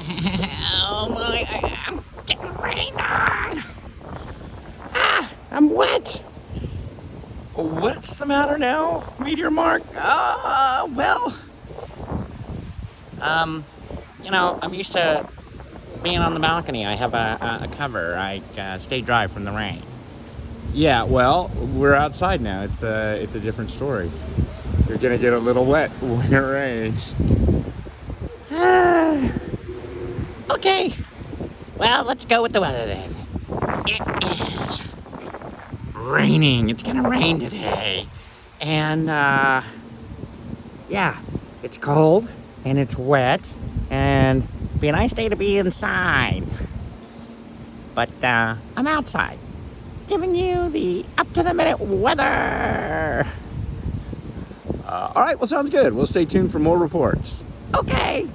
Oh my, I'm getting rained on. Ah, I'm wet. What's the matter now, Meteor Mark? Well, you know, I'm used to being on the balcony. I have a cover. I stay dry from the rain. Yeah, well, we're outside now. It's a different story. You're gonna get a little wet when it rains. Okay, well, let's go with the weather then. It is raining. It's gonna rain today. And, yeah, it's cold and it's wet and be a nice day to be inside. But, I'm outside giving you the up-to-the-minute weather. All right, well, sounds good. We'll stay tuned for more reports. Okay.